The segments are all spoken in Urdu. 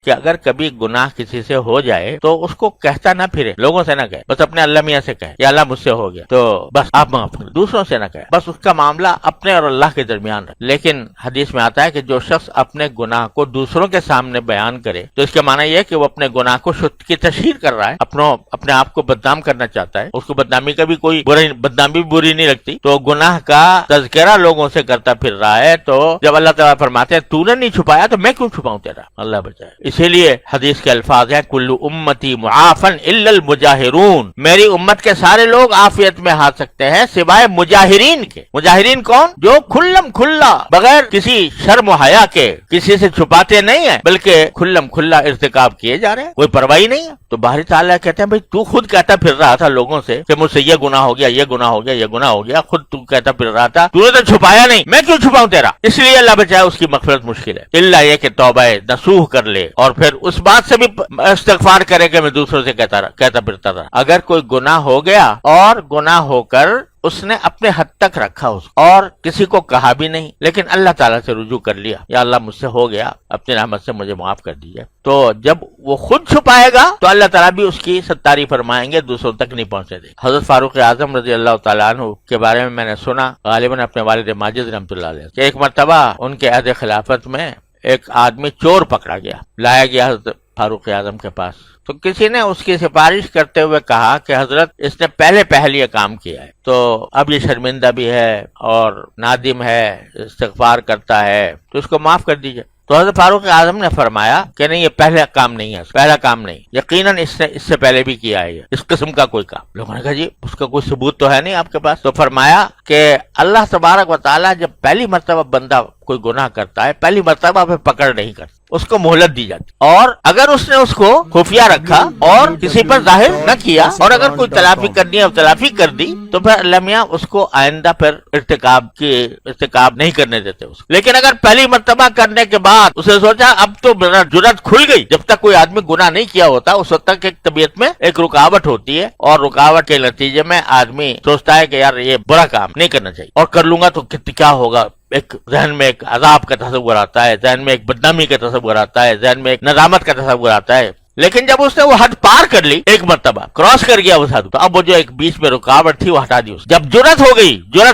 کہ اگر کبھی گناہ کسی سے ہو جائے تو اس کو کہتا نہ پھرے، لوگوں سے نہ کہے، بس اپنے اللہ میاں سے کہے یا اللہ مجھ سے ہو گیا تو بس آپ معاف کریں، دوسروں سے نہ کہے، بس اس کا معاملہ اپنے اور اللہ کے درمیان رہے۔ لیکن حدیث میں آتا ہے کہ جو شخص اپنے گناہ کو دوسروں کے سامنے بیان کرے تو اس کا معنی یہ ہے کہ وہ اپنے گناہ کو کی تشہیر کر رہا ہے، اپنے آپ کو بدنام کرنا چاہتا ہے، اس کو بدنامی کا بھی کوئی بدنامی بھی بری نہیں لگتی، تو گناہ کا تذکرہ لوگوں سے کرتا پھر رہا ہے۔ تو جب اللہ تعالیٰ فرماتے ہیں تو نے نہیں چھپایا تو میں کیوں چھپاؤں تیرا، اللہ بچائے۔ اسی لیے حدیث کے الفاظ ہیں کل امتی معافن الا المجاہرون، میری امت کے سارے لوگ عافیت میں آ سکتے ہیں سوائے مجاہرین کے۔ مجاہرین کون؟ جو کھلم کھلا بغیر کسی شرم و حیا کے کسی سے چھپاتے نہیں ہیں بلکہ کھلم کھلا ارتکاب کیے جا رہے ہیں، کوئی پرواہ نہیں ہے۔ تو باری تعالیٰ کہتے ہیں بھائی تو خود کہتا پھر رہا تھا لوگوں سے کہ مجھ سے یہ گناہ ہو گیا، یہ گناہ ہو گیا، یہ گناہ ہو گیا، خود تو کہتا پھر رہا تھا، تو نے تو چھپایا نہیں، میں کیوں چھپاؤں تیرا؟ اس لیے اللہ بچائے اس کی مغفرت مشکل ہے، الا یہ کہ توبہ نصوح کر لے اور پھر اس بات سے بھی استغفار کرے کہ میں دوسروں سے کہتا پھرتا رہا۔ اگر کوئی گناہ ہو گیا اور گناہ ہو کر اس نے اپنے حد تک رکھا اس اور کسی کو کہا بھی نہیں، لیکن اللہ تعالیٰ سے رجوع کر لیا، یا اللہ مجھ سے ہو گیا، اپنی رحمت سے مجھے معاف کر دیجئے، تو جب وہ خود چھپائے گا تو اللہ تعالیٰ بھی اس کی ستاری فرمائیں گے، دوسروں تک نہیں پہنچے دے۔ حضرت فاروق اعظم رضی اللہ تعالیٰ عنہ کے بارے میں نے سنا، غالباً اپنے والد ماجد رحمۃ اللہ علیہ، کہ ایک مرتبہ ان کے عہد خلافت میں ایک آدمی چور پکڑا گیا، لایا گیا حضرت فاروق اعظم کے پاس، تو کسی نے اس کی سفارش کرتے ہوئے کہا کہ حضرت اس نے پہلے یہ کام کیا ہے تو اب یہ شرمندہ بھی ہے اور نادم ہے، استغفار کرتا ہے، تو اس کو معاف کر دیجئے۔ تو حضرت فاروق اعظم نے فرمایا کہ نہیں، یہ پہلا کام نہیں، یقیناً اس نے اس سے پہلے بھی کیا ہے اس قسم کا کوئی کام۔ لوگوں نے کہا جی اس کا کوئی ثبوت تو ہے نہیں آپ کے پاس؟ تو فرمایا کہ اللہ تبارک و تعالیٰ جب پہلی مرتبہ بندہ کوئی گناہ کرتا ہے، پہلی مرتبہ پہ پکڑ نہیں کرتا، اس کو مہلت دی جاتی، اور اگر اس نے اس کو خفیہ رکھا اور کسی پر ظاہر نہ کیا اور اگر کوئی تلافی کرنی ہے اور تلافی کر دی تو پھر اللہ میاں اس کو آئندہ پھر ارتکاب نہیں کرنے دیتے اس کو۔ لیکن اگر پہلی مرتبہ کرنے کے بعد اسے سوچا اب تو میرا جرات کھل گئی، جب تک کوئی آدمی گناہ نہیں کیا ہوتا اس وقت تک ایک طبیعت میں ایک رکاوٹ ہوتی ہے، اور رکاوٹ کے نتیجے میں آدمی سوچتا ہے کہ یار یہ برا کام نہیں کرنا چاہیے، اور کر لوں گا تو کیا ہوگا، ایک ذہن میں ایک عذاب کا تصور آتا ہے، ذہن میں ایک بدنامی کا تصور آتا ہے، ذہن میں ایک ندامت کا تصور آتا ہے۔ لیکن جب اس نے وہ حد پار کر لی، ایک مرتبہ کراس کر گیا اس حد، تو اب وہ جو ایک بیچ میں رکاوٹ تھی وہ ہٹا دی، جب جرات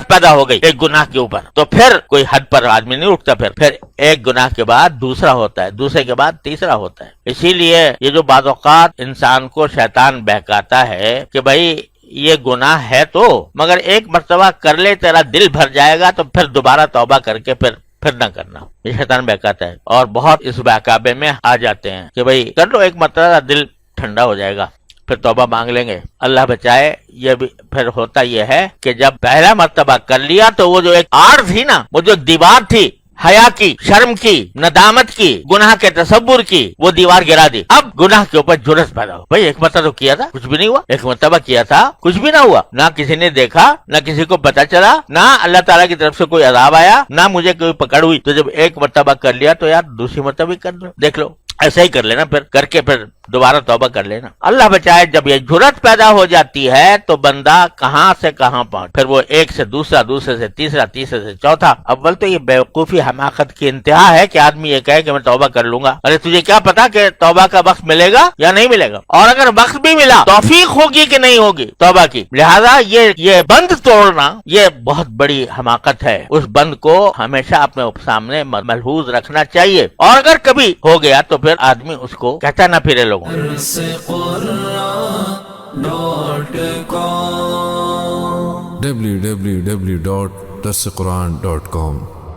پیدا ہو گئی ایک گناہ کے اوپر، تو پھر کوئی حد پر آدمی نہیں اٹھتا، پھر ایک گناہ کے بعد دوسرا ہوتا ہے، دوسرے کے بعد تیسرا ہوتا ہے۔ اسی لیے یہ جو بعض اوقات انسان کو شیطان بہکاتا ہے کہ بھائی یہ گناہ ہے تو مگر ایک مرتبہ کر لے تیرا دل بھر جائے گا تو پھر دوبارہ توبہ کر کے پھر نہ کرنا، یہ شیطان بہکاتا ہے، اور بہت اس بہکاوے میں آ جاتے ہیں کہ بھئی کر لو ایک مرتبہ دل ٹھنڈا ہو جائے گا، پھر توبہ مانگ لیں گے، اللہ بچائے۔ یہ بھی پھر ہوتا یہ ہے کہ جب پہلا مرتبہ کر لیا تو وہ جو ایک آڑ تھی نا، وہ جو دیوار تھی حیا کی، شرم کی، ندامت کی، گناہ کے تصور کی، وہ دیوار گرا دی، اب گناہ کے اوپر جرات پیدا ہو۔ بھئی ایک مرتبہ تو کیا تھا کچھ بھی نہیں ہوا، ایک مرتبہ کیا تھا کچھ بھی نہ ہوا، نہ کسی نے دیکھا، نہ کسی کو پتا چلا، نہ اللہ تعالیٰ کی طرف سے کوئی عذاب آیا، نہ مجھے کوئی پکڑ ہوئی، تو جب ایک مرتبہ کر لیا تو یار دوسری مرتبہ بھی کر لو، دیکھ لو، ایسا ہی کر لینا، پھر کر کے پھر دوبارہ توبہ کر لینا۔ اللہ بچائے جب یہ جرات پیدا ہو جاتی ہے تو بندہ کہاں سے کہاں پہنچ، پھر وہ ایک سے دوسرا، دوسرے سے تیسرا، تیسرے سے چوتھا۔ اول تو یہ بیوقوفی حماقت کی انتہا ہے کہ آدمی یہ کہے کہ میں توبہ کر لوں گا، ارے تجھے کیا پتا کہ توبہ کا وقت ملے گا یا نہیں ملے گا، اور اگر وقت بھی ملا توفیق ہوگی کہ نہیں ہوگی توبہ کی۔ لہذا یہ بند توڑنا یہ بہت بڑی حماقت ہے، اس بند کو ہمیشہ اپنے سامنے ملحوظ رکھنا چاہیے، اور اگر کبھی ہو گیا تو پھر آدمی اس کو کہتا نہ پھرے لوگوں۔ www.darsequran.com